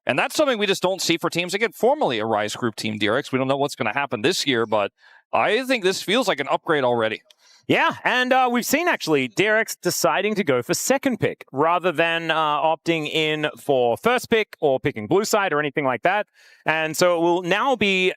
And that's something we just don't see for teams. Again, formerly a Rise Group team, DRX. We don't know what's going to happen this year, but I think this feels like an upgrade already. Yeah, and we've seen actually DRX deciding to go for second pick rather than opting in for first pick or picking blue side or anything like that. And so it will now be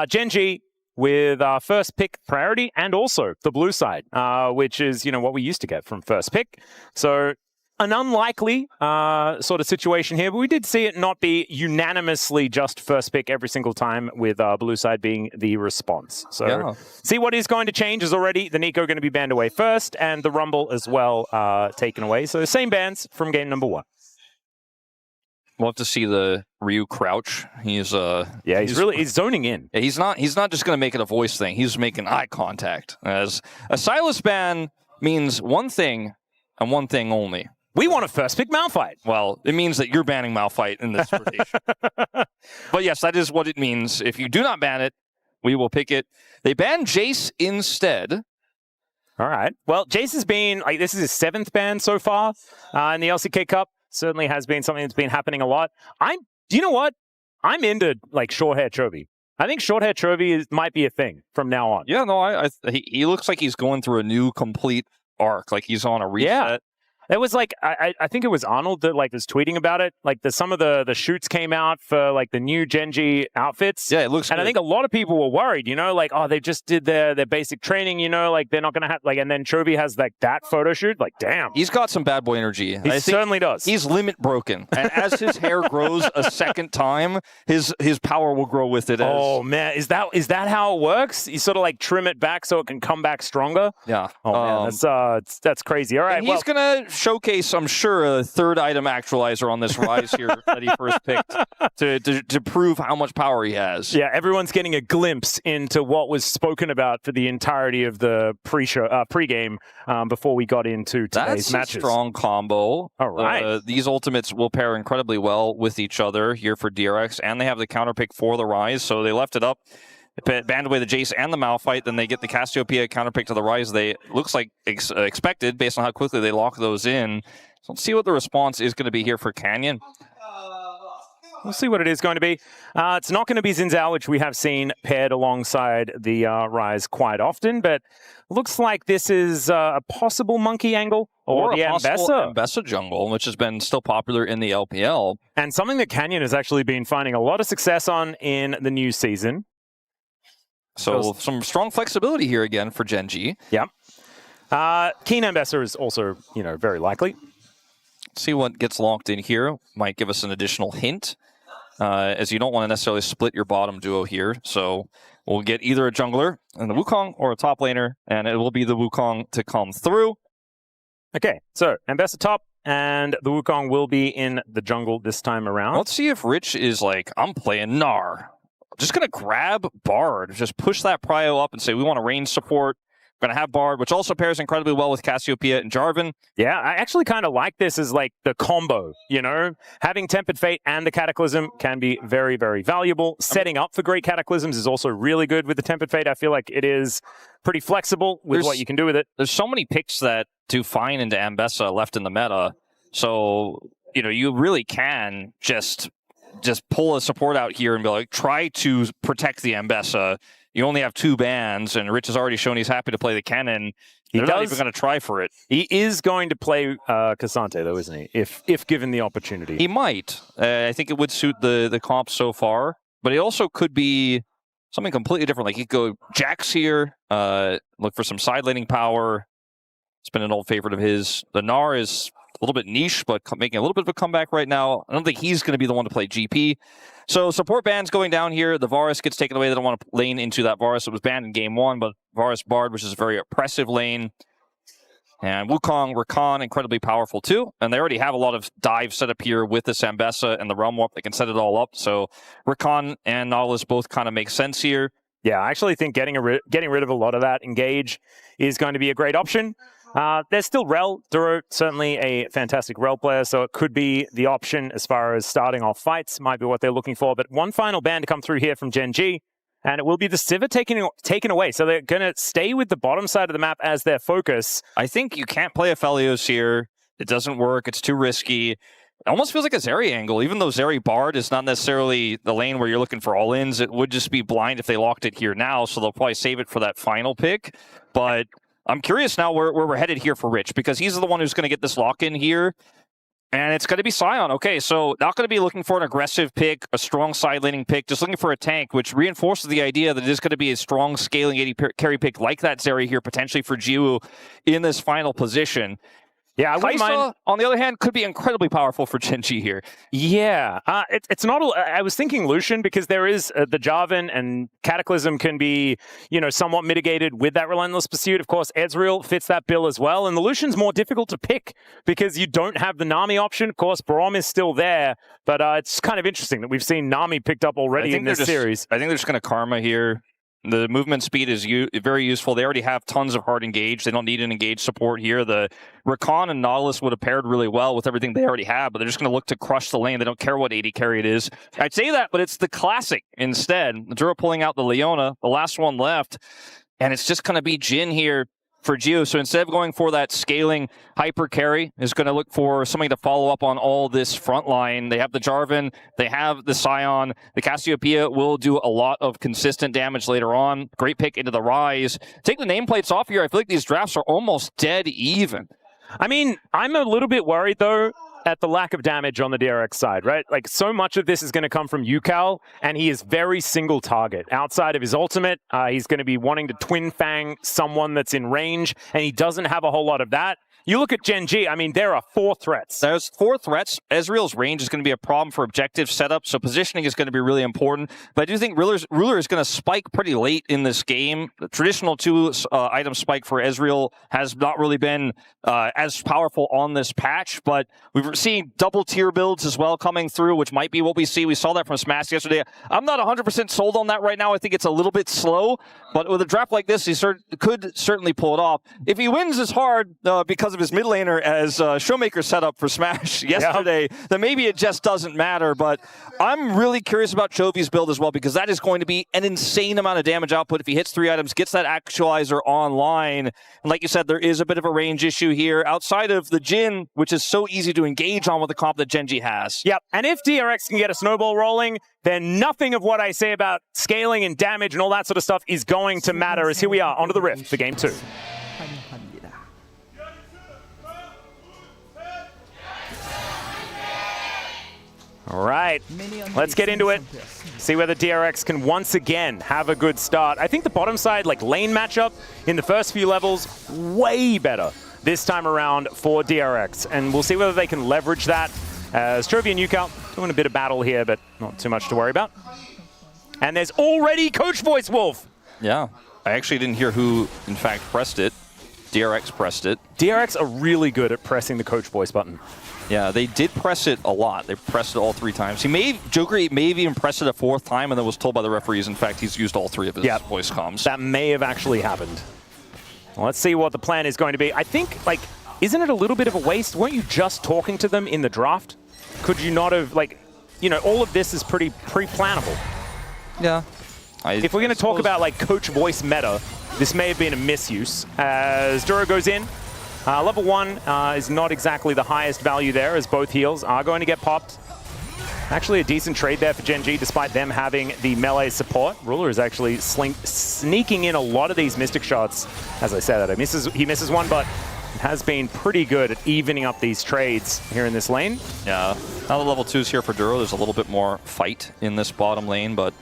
Gen.G with first pick priority and also the blue side, which is, what we used to get from first pick. So an unlikely sort of situation here, but we did see it not be unanimously just first pick every single time, with blue side being the response. So see what is going to change is already the Nico going to be banned away first, and the Rumble as well taken away. So the same bans from game number 1. We'll have to see the Ryu crouch. He's he's zoning in. Yeah, he's not just going to make it a voice thing. He's making eye contact. As a Silas ban means one thing and one thing only. We want a first pick Malphite. Well, it means that you're banning Malphite in this rotation. But yes, that is what it means. If you do not ban it, we will pick it. They banned Jace instead. All right. Well, Jace has been, this is his 7th ban so far in the LCK Cup. Certainly has been something that's been happening a lot. You know what? I'm into short hair Chovy. I think short hair Chovy might be a thing from now on. Yeah, no, he looks like he's going through a new complete arc. Like he's on a reset. Yeah. It was I think it was Arnold that was tweeting about it. Some of the shoots came out for the new Gen.G outfits. Yeah, it looks and good. I think a lot of people were worried, they just did their basic training, they're not going to have, and then Chovy has that photo shoot. Damn. He's got some bad boy energy. He certainly does. He's limit broken. And as his hair grows a second time, his power will grow with it. Oh, man. Is that how it works? You sort of trim it back so it can come back stronger? Yeah. Oh, man. That's crazy. All right. And he's going to showcase, I'm sure, a third item actualizer on this Rise here that he first picked to prove how much power he has. Yeah, everyone's getting a glimpse into what was spoken about for the entirety of the pre-game before we got into today's matches. That's a strong combo. All right. These ultimates will pair incredibly well with each other here for DRX, and they have the counter pick for the Rise, so they left it up. Banned away the Jace and the Malphite, then they get the Cassiopeia counterpick to the Rise. They looks like expected based on how quickly they lock those in. So let's see what the response is going to be here for Canyon. We'll see what it is going to be. It's not going to be Xin Zhao, which we have seen paired alongside the Rise quite often, but looks like this is a possible monkey angle or the Ambessa jungle, which has been still popular in the LPL. And something that Canyon has actually been finding a lot of success on in the new season. So some strong flexibility here again for Gen.G. Yep. Keen Ambessa is also, very likely. See what gets locked in here. Might give us an additional hint, as you don't want to necessarily split your bottom duo here. So we'll get either a jungler in the Wukong or a top laner, and it will be the Wukong to come through. Okay, so Ambessa top, and the Wukong will be in the jungle this time around. Let's see if Rich is I'm playing Gnar. Just going to grab Bard, just push that prio up and say, we want a range support. We're going to have Bard, which also pairs incredibly well with Cassiopeia and Jarvan. Yeah, I actually kind of like this as the combo, Having Tempered Fate and the Cataclysm can be very, very valuable. Setting up for great Cataclysms is also really good with the Tempered Fate. I feel like it is pretty flexible with what you can do with it. There's so many picks that do fine into Ambessa left in the meta. So, you really can just pull a support out here and be try to protect the Ambessa. You only have 2 bans, and Rich has already shown he's happy to play the Kennen. They're not even going to try for it. He is going to play Cassante, though, isn't he? If given the opportunity. He might. I think it would suit the comp so far, but it also could be something completely different. He could go Jax here, look for some side laning power. It's been an old favorite of his. The Gnar is a little bit niche, but making a little bit of a comeback right now. I don't think he's going to be the one to play GP. So support bans going down here. The Varus gets taken away. They don't want to lane into that Varus. It was banned in game 1, but Varus Bard, which is a very oppressive lane. And Wukong, Rakan, incredibly powerful too. And they already have a lot of dives set up here with this Ambessa and the Realm Warp. They can set it all up. So Rakan and Nautilus both kind of make sense here. Yeah, I actually think getting rid of a lot of that engage is going to be a great option. There's still Rel. Duro, certainly a fantastic Rel player, so it could be the option as far as starting off fights, might be what they're looking for. But one final ban to come through here from Gen.G, and it will be the Sivir taken away. So they're going to stay with the bottom side of the map as their focus. I think you can't play Aphelios here. It doesn't work. It's too risky. It almost feels like a Zeri angle, even though Zeri Bard is not necessarily the lane where you're looking for all-ins. It would just be blind if they locked it here now, so they'll probably save it for that final pick. But I'm curious now where we're headed here for Rich, because he's the one who's going to get this lock-in here. And it's going to be Sion. Okay, so not going to be looking for an aggressive pick, a strong side laning pick, just looking for a tank, which reinforces the idea that it is going to be a strong scaling AD carry pick like that Zeri here, potentially for Jiwoo in this final position. Yeah, I wouldn't mind. On the other hand, could be incredibly powerful for Gen.G here. Yeah, it's not. I was thinking Lucian, because there is the Jarvan, and Cataclysm can be, somewhat mitigated with that Relentless Pursuit. Of course, Ezreal fits that bill as well, and the Lucian's more difficult to pick because you don't have the Nami option. Of course, Braum is still there, but it's kind of interesting that we've seen Nami picked up already in this series. I think they're just going to Karma here. The movement speed is very useful. They already have tons of hard engage. They don't need an engage support here. The Rakan and Nautilus would have paired really well with everything they already have, but they're just going to look to crush the lane. They don't care what AD carry it is. I'd say that, but it's the classic instead. Dura pulling out the Leona, the last one left, and it's just going to be Jhin here for Jiwoo. So instead of going for that scaling hyper carry, is going to look for something to follow up on all this front line. They have the Jarvan, they have the Sion, the Cassiopeia will do a lot of consistent damage later on. Great pick into the Rise. Take the nameplates off here. I feel like these drafts are almost dead even. I mean, I'm a little bit worried though at the lack of damage on the DRX side, right? Like, so much of this is going to come from Yukal, and he is very single target. Outside of his ultimate, he's going to be wanting to Twin Fang someone that's in range, and he doesn't have a whole lot of that. You look at Gen.G, I mean, there are 4 threats. There's 4 threats. Ezreal's range is going to be a problem for objective setup, so positioning is going to be really important. But I do think Ruler is going to spike pretty late in this game. The traditional 2-item spike for Ezreal has not really been as powerful on this patch, but we've seen double tier builds as well coming through, which might be what we see. We saw that from Smash yesterday. I'm not 100% sold on that right now. I think it's a little bit slow, but with a draft like this, he could certainly pull it off. If he wins this hard because of his mid laner as Showmaker set up for Smash yesterday, then maybe it just doesn't matter. But I'm really curious about Chovy's build as well, because that is going to be an insane amount of damage output if he hits 3 items, gets that actualizer online. And like you said, there is a bit of a range issue here outside of the Jhin, which is so easy to engage on with the comp that Gen.G has. Yep, and if DRX can get a snowball rolling, then nothing of what I say about scaling and damage and all that sort of stuff is going to matter, as here we are onto the Rift for Game 2. All right, let's get into it. See whether DRX can once again have a good start. I think the bottom side, like lane matchup in the first few levels, way better this time around for DRX. And we'll see whether they can leverage that. As Chovy and Yukal doing a bit of battle here, but not too much to worry about. And there's already Coach Voice Wolf. Yeah, I actually didn't hear who, in fact, pressed it. DRX pressed it. DRX are really good at pressing the Coach Voice button. Yeah, they did press it a lot. They pressed it all 3 times. Joker may have even pressed it a 4th time and then was told by the referees, in fact, he's used all 3 of his voice comms. That may have actually happened. Well, let's see what the plan is going to be. I think, like, isn't it a little bit of a waste? Weren't you just talking to them in the draft? Could you not have, like, all of this is pretty pre-plannable. Yeah. If we're going to talk about, like, Coach Voice meta, this may have been a misuse. As Duro goes in, level 1 is not exactly the highest value there, as both heals are going to get popped. Actually a decent trade there for Gen.G, despite them having the melee support. Ruler is actually sneaking in a lot of these Mystic shots. As I said, he misses one, but has been pretty good at evening up these trades here in this lane. Yeah, now the level 2s here for Duro. There's a little bit more fight in this bottom lane, but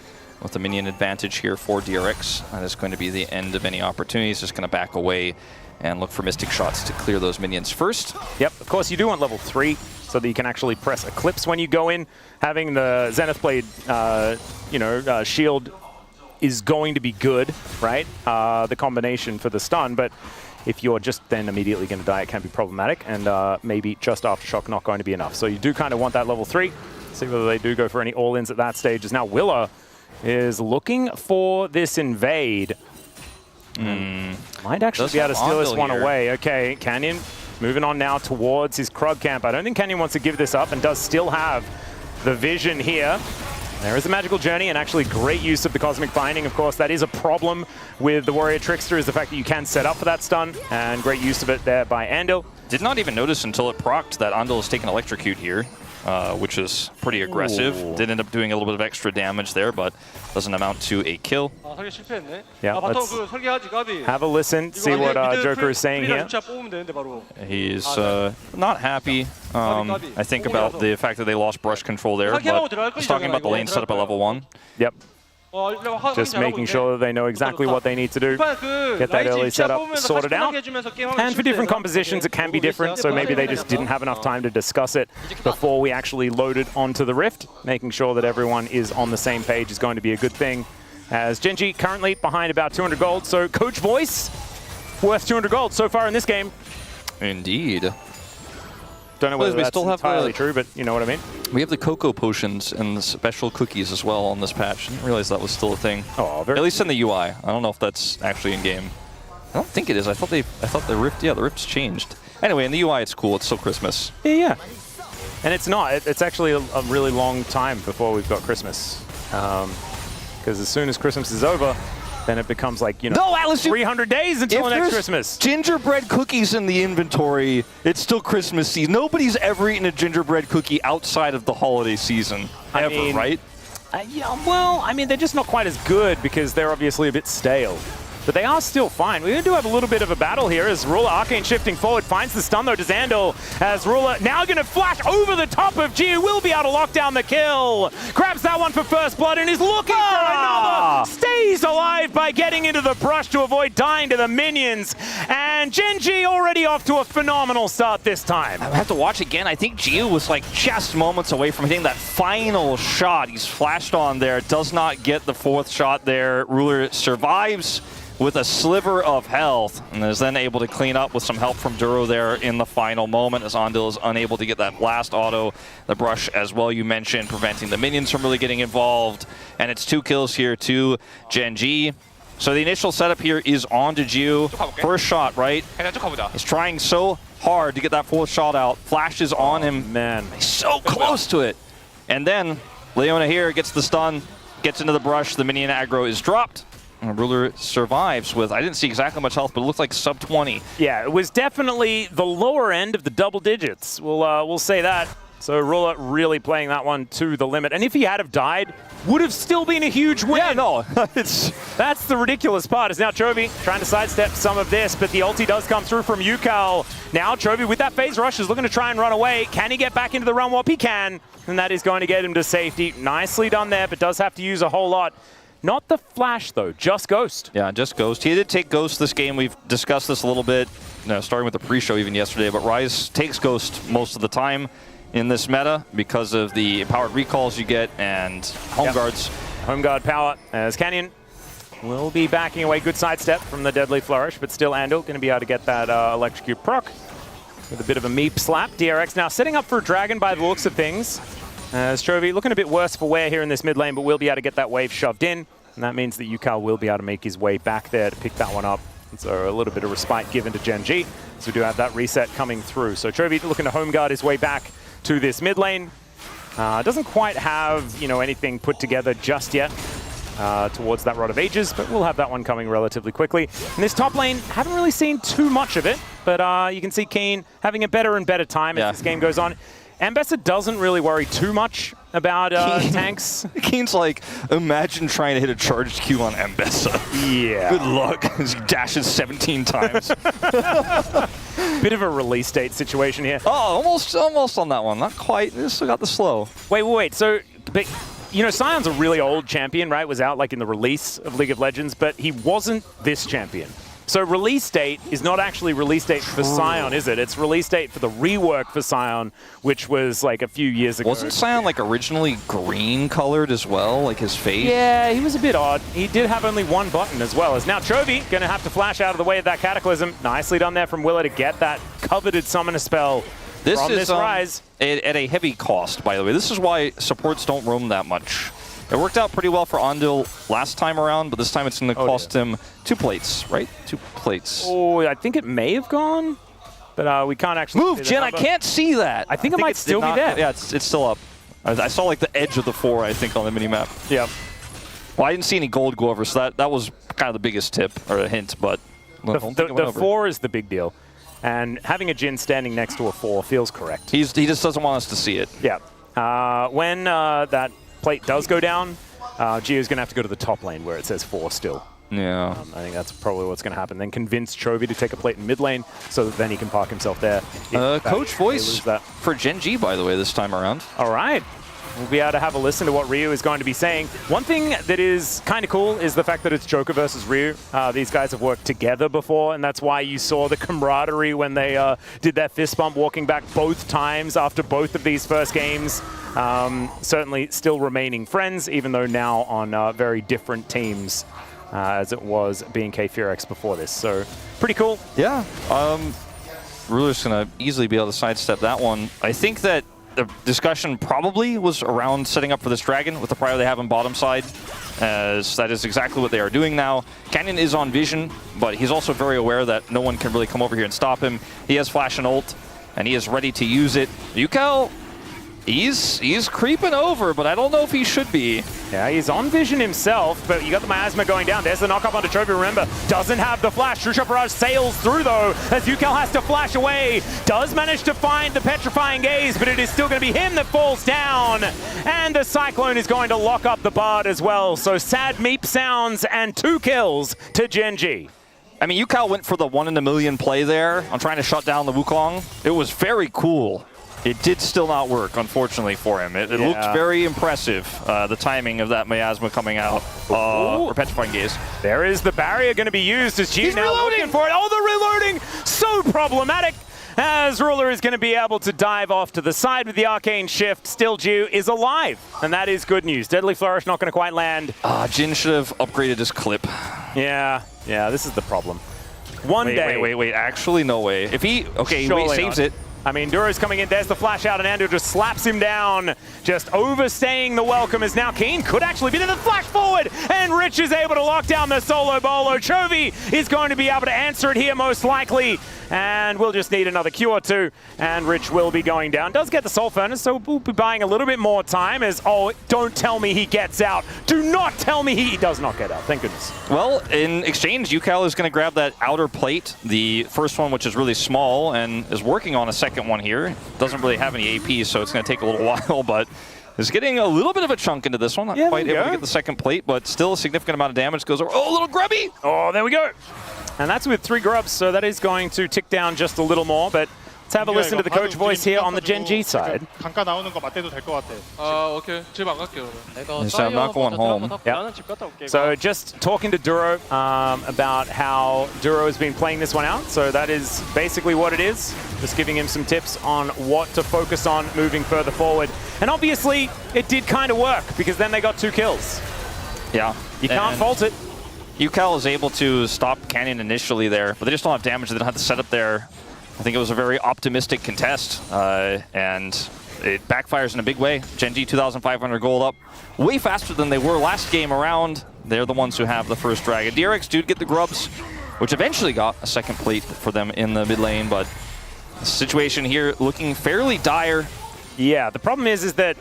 with the minion advantage here for DRX, that is going to be the end of any opportunities. Just going to back away and look for Mystic shots to clear those minions first. Yep, of course you do want level 3 so that you can actually press Eclipse when you go in. Having the Zenith Blade, shield is going to be good, right? The combination for the stun, but if you're just then immediately going to die, it can be problematic, and maybe just Aftershock not going to be enough. So you do kind of want that level 3. See whether they do go for any all-ins at that stage, as now Willa is looking for this invade. Might actually be able to steal this one away. Okay, Canyon moving on now towards his Krug camp. I don't think Canyon wants to give this up, and does still have the vision here. There is the Magical Journey, and actually great use of the Cosmic Binding. Of course, that is a problem with the Warrior Trickster, is the fact that you can set up for that stun, and great use of it there by Andil. Did not even notice until it procced that Andil is taking Electrocute here. which is pretty aggressive. Ooh. Did end up doing a little bit of extra damage there, but doesn't amount to a kill. Yeah, let's have a listen, see what Joker is saying here. He's not happy, I think, about the fact that they lost brush control there, but he's talking about the lane setup at level 1. Yep. Just making sure that they know exactly what they need to do. Get that early setup sorted out. And for different compositions, it can be different, so maybe they just didn't have enough time to discuss it before we actually loaded onto the Rift. Making sure that everyone is on the same page is going to be a good thing. As Gen.G currently behind about 200 gold, so Coach Voice worth 200 gold so far in this game. Indeed. Don't know whether that's entirely true, but you know what I mean. We have the cocoa potions and the special cookies as well on this patch. I didn't realize that was still a thing. Oh, at least in the UI. I don't know if that's actually in game. I don't think it is. I thought the Rift. Yeah, the Rift's changed. Anyway, in the UI, it's cool. It's still Christmas. Yeah. And it's not. It's actually a really long time before we've got Christmas. Because as soon as Christmas is over, then it becomes like, you know, no, Alice, 300 days until next Christmas. Gingerbread cookies in the inventory. It's still Christmas season. Nobody's ever eaten a gingerbread cookie outside of the holiday season, right? Yeah, well, I mean, they're just not quite as good because they're obviously a bit stale. But they are still fine. We do have a little bit of a battle here as Ruler Arcane shifting forward, finds the stun though to Xandil, as Ruler now going to flash over the top of G, will be able to lock down the kill. Grabs that one for first blood and is looking for another. Stays alive by getting into the brush to avoid dying to the minions. And Gen.G already off to a phenomenal start this time. I have to watch again. I think Gio was like just moments away from hitting that final shot. He's flashed on there, does not get the 4th shot there. Ruler survives with a sliver of health, and is then able to clean up with some help from Duro there in the final moment, as Andil is unable to get that last auto. The brush as well, you mentioned, preventing the minions from really getting involved, and it's 2 kills here to Gen.G. So the initial setup here is on to Jiu. First shot, right? He's trying so hard to get that 4th shot out. Flashes on him. Man, he's so close to it. And then Leona here gets the stun, gets into the brush. The minion aggro is dropped. And Ruler survives with, I didn't see exactly how much health, but it looked like sub 20. Yeah, it was definitely the lower end of the double digits. We'll say that. So Ruler really playing that one to the limit. And if he had have died, would have still been a huge win. Yeah, no. That's the ridiculous part. Is now Chovy trying to sidestep some of this, but the ulti does come through from Yukal. Now Chovy with that phase rush is looking to try and run away. Can he get back into the run warp? He can. And that is going to get him to safety. Nicely done there, but does have to use a whole lot. Not the flash, though. Just Ghost. Yeah, just Ghost. He did take Ghost this game. We've discussed this a little bit, starting with the pre-show even yesterday, but Ryze takes Ghost most of the time in this meta because of the empowered recalls you get and home guards. Home guard power as Canyon will be backing away. Good sidestep from the Deadly Flourish, but still Andil going to be able to get that Electrocute proc with a bit of a meep slap. DRX now setting up for a Dragon by the looks of things. As Chovy looking a bit worse for wear here in this mid lane, but will be able to get that wave shoved in. And that means that Yukal will be able to make his way back there to pick that one up. And so a little bit of respite given to Gen.G. So we do have that reset coming through. So Chovy looking to home guard his way back to this mid lane. Doesn't quite have, anything put together just yet towards that Rod of Ages, but we'll have that one coming relatively quickly. In this top lane, haven't really seen too much of it, but you can see Keen having a better and better time as this game goes on. Ambessa doesn't really worry too much about tanks. Keen's like, imagine trying to hit a charged Q on Ambessa. Yeah. Good luck. He dashes 17 times. Bit of a release date situation here. Oh, almost on that one. Not quite. They still got the slow. Wait. So, but, Sion's a really old champion, right? Was out like in the release of League of Legends, but he wasn't this champion. So release date is not actually release date for Sion, is it? It's release date for the rework for Sion, which was like a few years ago. Wasn't Sion like originally green colored as well, like his face? Yeah, he was a bit odd. He did have only one button as well. As now Chovy going to have to flash out of the way of that Cataclysm. Nicely done there from Willa to get that coveted summoner spell from this Ryze. At a heavy cost, by the way. This is why supports don't roam that much. It worked out pretty well for Andil last time around, but this time it's going to cost him 2 plates, right? 2 plates. Oh, I think it may have gone, but we can't actually move, Jen, I can't see that. I think it might still be there. Yeah, it's still up. I saw like the edge of the 4, I think, on the minimap. Yeah. Well, I didn't see any gold go over, so that was kind of the biggest tip, or a hint, but the 4 is the big deal. And having a Jin standing next to a 4 feels correct. He just doesn't want us to see it. Yeah. When that plate does go down, Gio's going to have to go to the top lane where it says 4 still. Yeah. I think that's probably what's going to happen. Then convince Chovy to take a plate in mid lane so that then he can park himself there. Coach voice for Gen.G, by the way, this time around. All right. We'll be able to have a listen to what Ryu is going to be saying. One thing that is kind of cool is the fact that it's Joker versus Ryu. These guys have worked together before, and that's why you saw the camaraderie when they did that fist bump walking back both times after both of these first games. Certainly still remaining friends, even though now on very different teams as it was B&K FureX before this. So pretty cool. Yeah. Ruler's going to easily be able to sidestep that one. I think that the discussion probably was around setting up for this dragon with the prio they have on bottom side, as that is exactly what they are doing now. Canyon is on vision, but he's also very aware that no one can really come over here and stop him. He has flash and ult, and he is ready to use it. Yukel, he's creeping over, but I don't know if he should be. Yeah, he's on vision himself, but you got the miasma going down. There's the knock up onto Chovy, remember. Doesn't have the flash. True Shot Barrage sails through, though, as Yukel has to flash away. Does manage to find the Petrifying Gaze, but it is still going to be him that falls down. And the Cyclone is going to lock up the Bard as well. So sad meep sounds and 2 kills to Gen.G. I mean, Yukel went for the 1 in a million play there on trying to shut down the Wukong. It was very cool. It did still not work, unfortunately, for him. It looked very impressive, the timing of that miasma coming out. Or Petrifying Gaze. There is the barrier going to be used as G now looking for it. Oh, the reloading! So problematic! As Ruler is going to be able to dive off to the side with the Arcane Shift. Still, Ju is alive, and that is good news. Deadly Flourish not going to quite land. Jin should have upgraded his clip. Yeah, this is the problem. One day. Wait, actually, no way. If he, saves it. I mean, Duro's coming in, there's the flash out, and Andrew just slaps him down. Just overstaying the welcome is now Keen. Could actually be there, the flash forward, and Rich is able to lock down the solo bolo. Chovy is going to be able to answer it here most likely, and we'll just need another Q or 2, and Rich will be going down. Does get the Soul Furnace, so we'll be buying a little bit more time as, don't tell me he gets out. Do not tell me he does not get out, thank goodness. Well, in exchange, Yukel is going to grab that outer plate, the first one, which is really small, and is working on a second one here. Doesn't really have any AP, so it's going to take a little while, but is getting a little bit of a chunk into this one. Not quite able to get the second plate, but still a significant amount of damage goes over. Oh, a little grubby! Oh, there we go. And that's with 3 grubs, so that is going to tick down just a little more, but let's have a listen to the coach voice here on the Gen.G side. 잠깐 나오는 거 맞대도 될 것 같아. 오케이. 집 안 갈게요. Yes, I'm not going home. So just talking to Duro about how Duro has been playing this one out. So that is basically what it is. Just giving him some tips on what to focus on moving further forward. And obviously, it did kind of work because then they got 2 kills. Yeah. You can't fault it. Yukel is able to stop Canyon initially there, but they just don't have damage. They don't have the setup there. I think it was a very optimistic contest, and it backfires in a big way. Gen.G 2,500 gold up way faster than they were last game around. They're the ones who have the first dragon. DRX did get the grubs, which eventually got a second plate for them in the mid lane, but the situation here looking fairly dire. Yeah, the problem is that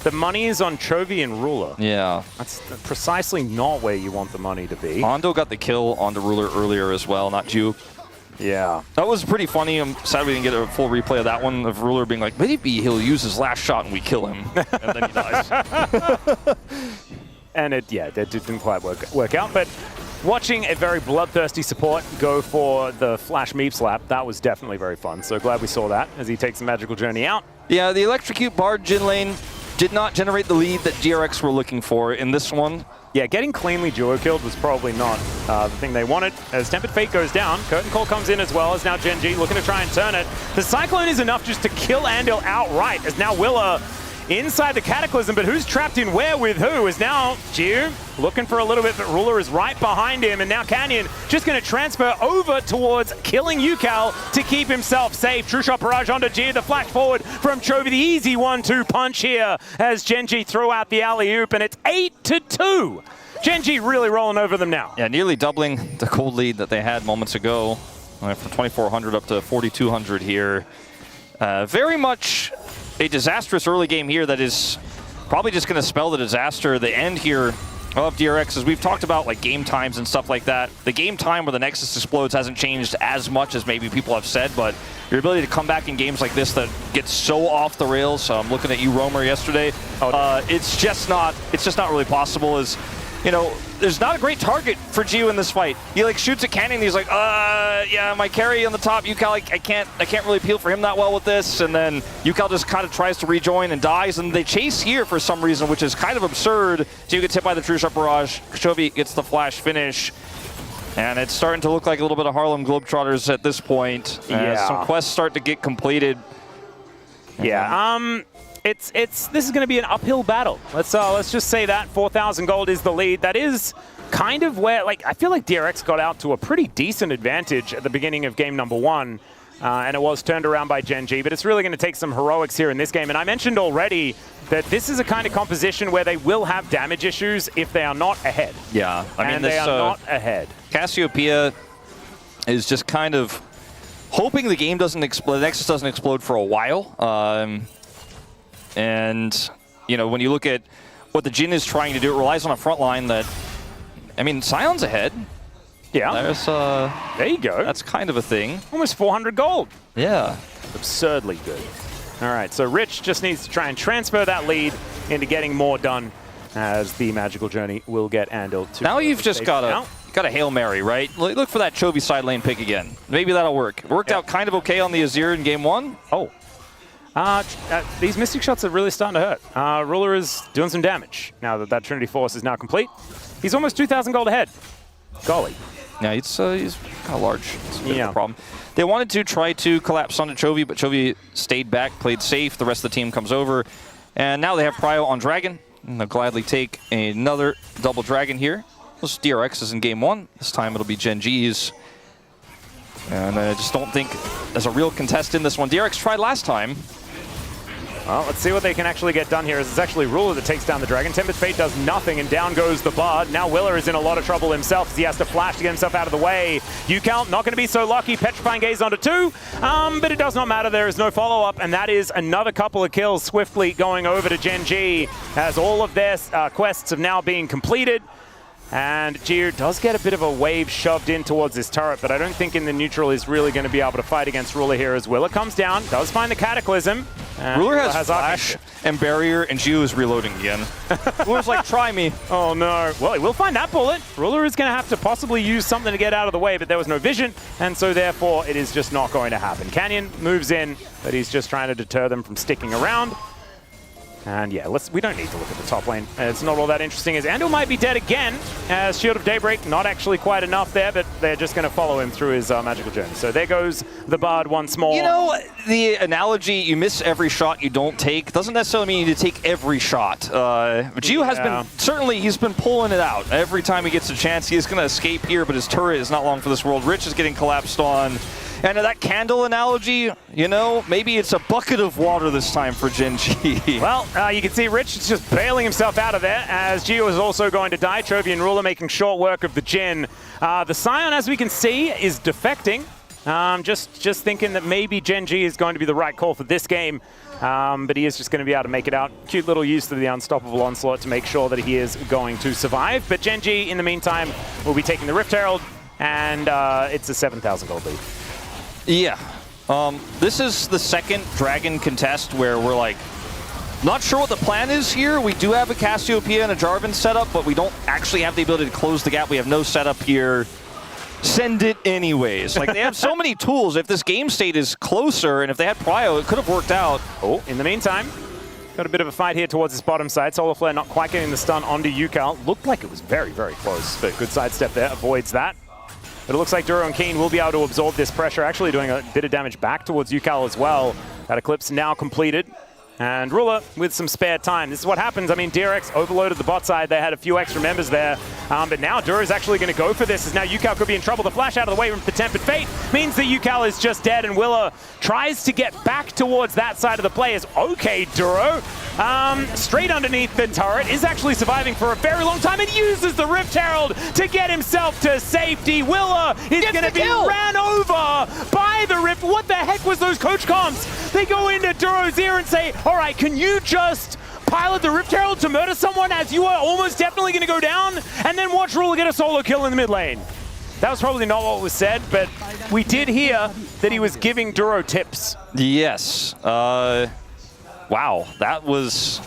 the money is on Chovy and Ruler. Yeah. That's precisely not where you want the money to be. Ondo got the kill on the Ruler earlier as well, not Ju. Yeah. That That was pretty funny. I'm sad we didn't get a full replay of that one, of Ruler being like, maybe he'll use his last shot and we kill him. And then he dies. And that didn't quite work out. But watching a very bloodthirsty support go for the flash meep slap, that was definitely very fun. So glad we saw that as he takes the magical journey out. Yeah, the Electrocute Bard Jin lane did not generate the lead that DRX were looking for in this one. Yeah, getting cleanly duo killed was probably not the thing they wanted. As Tempered Fate goes down, Curtain Call comes in as well as now Gen.G looking to try and turn it. The Cyclone is enough just to kill Andil outright as now Willa inside the Cataclysm, but who's trapped in where with who is now Gio looking for a little bit, but Ruler is right behind him, and now Canyon just going to transfer over towards killing Yukel to keep himself safe. True Shot Barrage onto Gio, the flash forward from Chovy, the easy 1-2 punch here as Gen.G throw out the alley-oop, and it's 8-2. Gen.G really rolling over them now. Yeah, nearly doubling the gold lead that they had moments ago. From 2,400 up to 4,200 here. Very much a disastrous early game here that is probably just going to spell the disaster. The end here of DRX is we've talked about like game times and stuff like that. The game time where the Nexus explodes hasn't changed as much as maybe people have said, but your ability to come back in games like this that get so off the rails. So I'm looking at you, Romer, yesterday. It's just not really possible. As you know, there's not a great target for Gio in this fight. He like shoots at Canyon, and he's like, yeah, my carry on the top. Yucal, like, I can't really peel for him that well with this. And then Yucal just kind of tries to rejoin and dies, and they chase here for some reason, which is kind of absurd. Gio gets hit by the True Shot Barrage. Chovy gets the flash finish. And it's starting to look like a little bit of Harlem Globetrotters at this point. Yeah. Some quests start to get completed. Yeah. This is going to be an uphill battle. Let's just say that 4,000 gold is the lead. That is kind of where, like, I feel like DRX got out to a pretty decent advantage at the beginning of game number 1. And it was turned around by Gen.G, but it's really going to take some heroics here in this game. And I mentioned already that this is a kind of composition where they will have damage issues if they are not ahead. Yeah, I mean, they are not ahead. Cassiopeia is just kind of hoping the game doesn't explode, the Nexus doesn't explode for a while. And, you know, when you look at what the Jin is trying to do, it relies on a front line that, I mean, Sion's ahead. Yeah. There's, there you go. That's kind of a thing. Almost 400 gold. Yeah. Absurdly good. All right, so Rich just needs to try and transfer that lead into getting more done as the Magical Journey will get Andal to... Now you've just got a Hail Mary, right? Look for that Chovy side lane pick again. Maybe that'll work. It worked out kind of okay on the Azir in game 1. Oh. These Mystic Shots are really starting to hurt. Ruler is doing some damage now that Trinity Force is now complete. He's almost 2,000 gold ahead. Golly. Yeah, he's kind of large. It's a bit of a problem. They wanted to try to collapse onto Chovy, but Chovy stayed back, played safe. The rest of the team comes over. And now they have Prio on Dragon. And they'll gladly take another double Dragon here. This DRX is in game 1. This time it'll be Gen.G's. And I just don't think there's a real contest in this one. DRX tried last time. Well, let's see what they can actually get done here. It's actually Ruler that takes down the Dragon. Tempest Fate does nothing, and down goes the Bard. Now Willer is in a lot of trouble himself as he has to flash to get himself out of the way. Yucal not going to be so lucky. Petrifying Gaze onto 2, but it does not matter. There is no follow-up, and that is another couple of kills swiftly going over to Gen.G as all of their quests have now been completed. And Gio does get a bit of a wave shoved in towards this turret, but I don't think in the neutral he's really going to be able to fight against Ruler here as Willer comes down, does find the Cataclysm. Ruler has Flash and Barrier, and Gio is reloading again. Ruler's like, try me. Oh no. Well, he will find that bullet. Ruler is going to have to possibly use something to get out of the way, but there was no vision, and so therefore it is just not going to happen. Canyon moves in, but he's just trying to deter them from sticking around. And yeah, we don't need to look at the top lane. It's not all that interesting as Andal might be dead again as Shield of Daybreak, not actually quite enough there, but they're just going to follow him through his Magical Journey. So there goes the Bard once more. You know, the analogy, you miss every shot you don't take, doesn't necessarily mean you need to take every shot. Gio has been, certainly he's been pulling it out. Every time he gets a chance, he is going to escape here, but his turret is not long for this world. Rich is getting collapsed on. And that candle analogy, you know, maybe it's a bucket of water this time for Gen.G. Well, you can see Rich is just bailing himself out of there as Gio is also going to die. Chovy and Ruler making short work of the Jin. The Sion, as we can see, is defecting. Just thinking that maybe Gen.G is going to be the right call for this game. But he is just going to be able to make it out. Cute little use of the Unstoppable Onslaught to make sure that he is going to survive. But Gen.G, in the meantime, will be taking the Rift Herald, and it's a 7,000 gold lead. Yeah. This is the second Dragon contest where we're like, not sure what the plan is here. We do have a Cassiopeia and a Jarvan setup, but we don't actually have the ability to close the gap. We have no setup here. Send it anyways. Like, they have so many tools. If this game state is closer, and if they had Prio, it could have worked out. Oh, in the meantime, got a bit of a fight here towards this bottom side. Solar Flare not quite getting the stun onto Yucal. Looked like it was very, very close, but good sidestep there. Avoids that. But it looks like Duro and Keen will be able to absorb this pressure, actually doing a bit of damage back towards Yucal as well. That Eclipse now completed. And Ruler with some spare time. This is what happens. I mean, DRX overloaded the bot side. They had a few extra members there. But now Duro is actually going to go for this, as now Yucal could be in trouble. The flash out of the way from the Tempered Fate means that Yucal is just dead, and Willer tries to get back towards that side of the players. Okay, Duro. Straight underneath the turret, is actually surviving for a very long time, and uses the Rift Herald to get himself to safety. Willer is going to be ran over by the Rift. What the heck was those coach comms? They go into Duro's ear and say, all right, can you just pilot the Rift Herald to murder someone as you are almost definitely going to go down, and then watch Ruler get a solo kill in the mid lane. That was probably not what was said, but we did hear that he was giving Duro tips. Yes. Wow, that was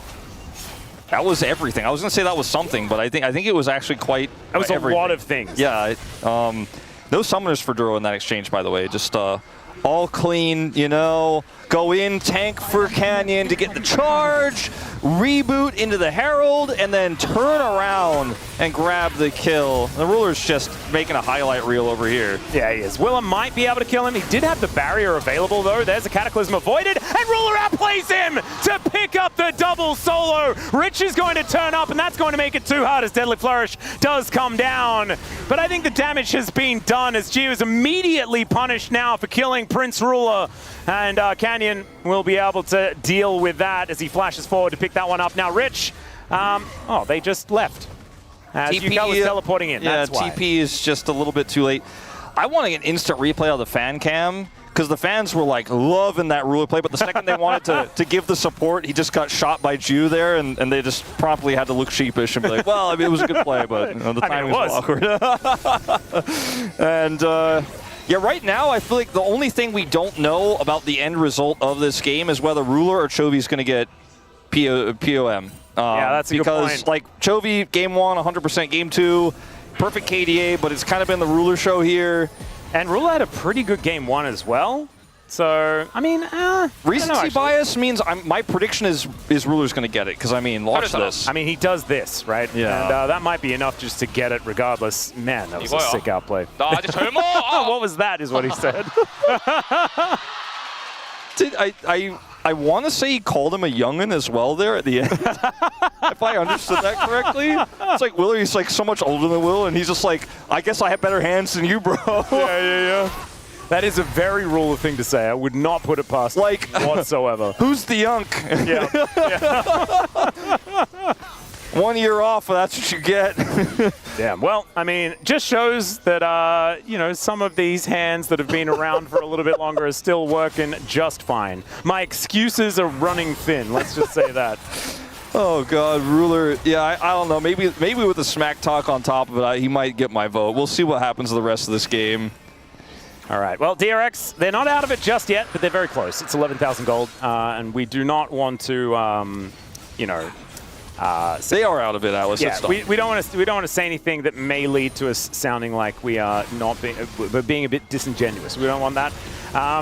everything. I was gonna say that was something, but I think it was actually quite. That was everything. a lot of things. Yeah. No summoners for Duro in that exchange, by the way. Just all clean, you know. Go in, tank for Canyon to get the charge, reboot into the Herald, and then turn around and grab the kill. The Ruler's just making a highlight reel over here. Yeah, he is. Willa might be able to kill him. He did have the barrier available, though. There's a Cataclysm avoided, and Ruler outplays him to pick up the double solo. Rich is going to turn up, and that's going to make it too hard as Deadly Flourish does come down. But I think the damage has been done as Gio is immediately punished now for killing Prince Ruler. And Canyon will be able to deal with that as he flashes forward to pick that one up. Now, Rich, oh, they just left. As Yukal was teleporting in, yeah, that's why. TP is just a little bit too late. I want to get an instant replay of the fan cam, because the fans were like loving that Ruler play, but the second they wanted to give the support, he just got shot by Ju there, and they just promptly had to look sheepish and be like, well, I mean, it was a good play, but you know, the timing was awkward. And yeah, right now, I feel like the only thing we don't know about the end result of this game is whether Ruler or Chovy's going to get POM. Yeah, that's a good point. Because, like, Chovy, game 1, 100%, game 2, perfect KDA, but it's kind of been the Ruler show here. And Ruler had a pretty good game 1 as well. So, I mean, recency bias means my prediction is Ruler's going to get it, because, I mean, watch this. I mean, he does this, right? Yeah. And that might be enough just to get it regardless. Man, that was a sick outplay. What was that, is what he said. I want to say he called him a youngin as well there at the end. If I understood that correctly. It's like Will, he's like so much older than Will, and he's just like, I guess I have better hands than you, bro. Yeah. That is a very Ruler thing to say. I would not put it past like whatsoever. Who's the yunk? Yeah. 1 year off, that's what you get. Damn. Well, I mean, just shows that, you know, some of these hands that have been around for a little bit longer are still working just fine. My excuses are running thin, let's just say that. Oh, God, Ruler. Yeah, I don't know. Maybe with the smack talk on top of it, he might get my vote. We'll see what happens to the rest of this game. All right. Well, DRX, they're not out of it just yet, but they're very close. It's 11,000 gold, and we do not want to, you know... they are out of it, Alice. Yeah, we don't want to say anything that may lead to us sounding like we are not being a bit disingenuous. We don't want that.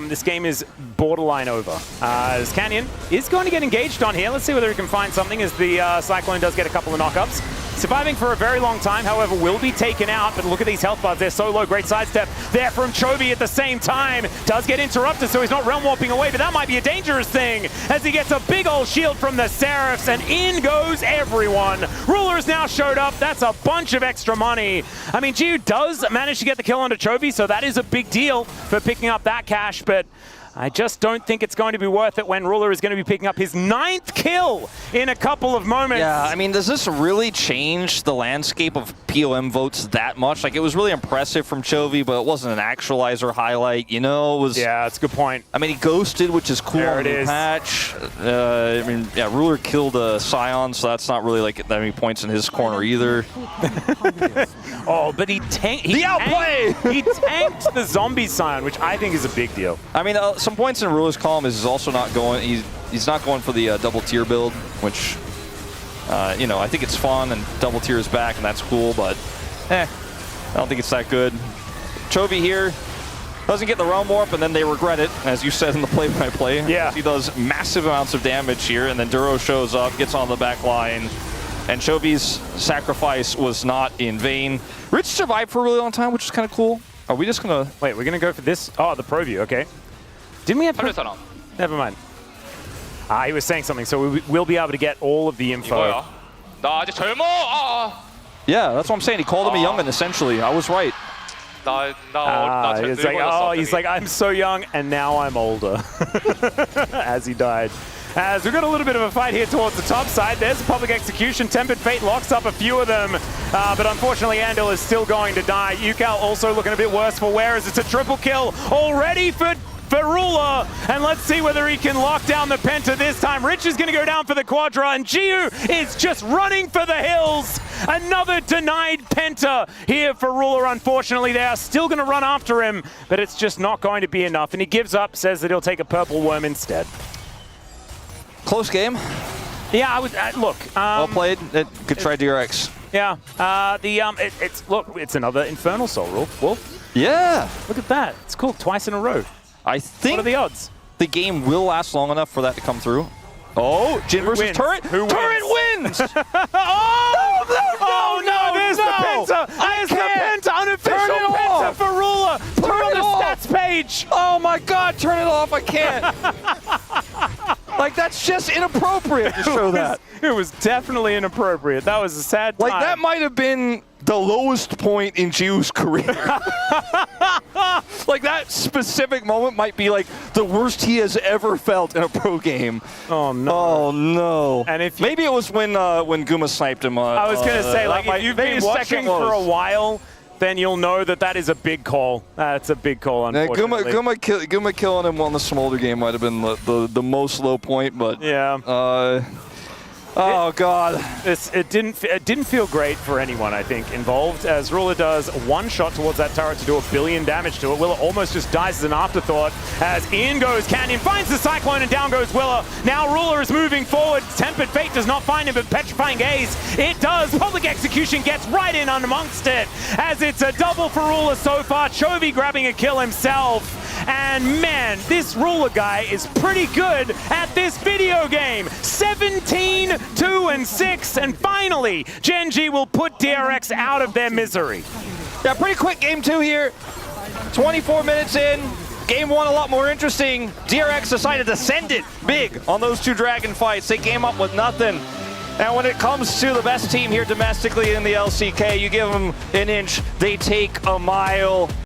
This game is borderline over. As Canyon is going to get engaged on here. Let's see whether he can find something as the Cyclone does get a couple of knockups. Surviving for a very long time, however, will be taken out. But look at these health bars. They're so low. Great sidestep there from Chovy at the same time. Does get interrupted, so he's not realm warping away, but that might be a dangerous thing as he gets a big old shield from the Seraphs, and in goes everyone. Ruler's now showed up. That's a bunch of extra money. I mean, Giu does manage to get the kill onto Chovy, so that is a big deal for picking up that cash, but I just don't think it's going to be worth it when Ruler is going to be picking up his 9th kill in a couple of moments. Yeah, I mean, does this really change the landscape of POM votes that much? Like, it was really impressive from Chovy, but it wasn't an actualizer highlight, you know? It was. Yeah, that's a good point. I mean, he ghosted, which is cool on the patch. I mean, yeah, Ruler killed Scion, so that's not really like that many points in his corner either. Oh, but he tanked. The outplay! He tanked the zombie Scion, which I think is a big deal. I mean, some points in Ruler's column is also not going. He's not going for the double tier build, which you know, I think it's fun and double tier is back and that's cool, but I don't think it's that good. Chovy here doesn't get the realm warp, and then they regret it, as you said in the play-by-play. Yeah, he does massive amounts of damage here, and then Duro shows up, gets on the back line, and Chovy's sacrifice was not in vain. Rich survived for a really long time, which is kind of cool. Are we just gonna wait? We're gonna go for this. Oh, the pro view. Okay. Didn't we have? Never mind. He was saying something, so we will be able to get all of the info. Yeah, that's what I'm saying. He called him a youngin, essentially. I was right. He's like, I'm so young, and now I'm older. As he died. As we've got a little bit of a fight here towards the top side. There's a public execution. Tempered Fate locks up a few of them. But unfortunately, Andal is still going to die. Yukal also looking a bit worse for wear as it's a triple kill already for Ferula, and let's see whether he can lock down the Penta this time. Rich is going to go down for the Quadra, and Giu is just running for the hills. Another denied Penta here for Ferula. Unfortunately, they are still going to run after him, but it's just not going to be enough, and he gives up, says that he'll take a purple worm instead. Close game. Yeah, I was look. Well played. Good try, DRX. Yeah, it's another Infernal Soul, Wolf. Yeah. Look at that. It's cool. Twice in a row. I think What are the odds? the game will last long enough for that to come through. Oh, Jin versus wins? Turret. Who Turret wins. Oh no! There's the Penta. There's the Penta. Unofficial Penta for Ferula. Put it on the stats page. Oh my God! Turn it off. I can't. Like, that's just inappropriate to show that. It was definitely inappropriate. That was a sad time. Like, that might have been the lowest point in Giu's career. Like, that specific moment might be like the worst he has ever felt in a pro game. Oh no! Oh no! And if maybe it was when Guma sniped him. I was gonna say, like, if you've been watching for a while, then you'll know that that is a big call. That's a big call, unfortunately. Guma killing him on the Smolder game might have been the most low point, but yeah. Oh God! It didn't feel great for anyone, I think, involved, as Ruler does one shot towards that turret to do 1 billion damage to it. Willa almost just dies as an afterthought, as in goes Canyon, finds the Cyclone, and down goes Willa. Now Ruler is moving forward. Tempered Fate does not find him, but Petrifying Gaze, it does. Public Execution gets right in amongst it, as it's a double for Ruler so far. Chovy grabbing a kill himself. And man, this Ruler guy is pretty good at this video game. 17, 2, and 6, and finally, Gen.G will put DRX out of their misery. Yeah, pretty quick game 2 here. 24 minutes in. Game 1 a lot more interesting. DRX decided to send it big on those 2 Dragon fights. They came up with nothing. And when it comes to the best team here domestically in the LCK, you give them an inch, they take a mile.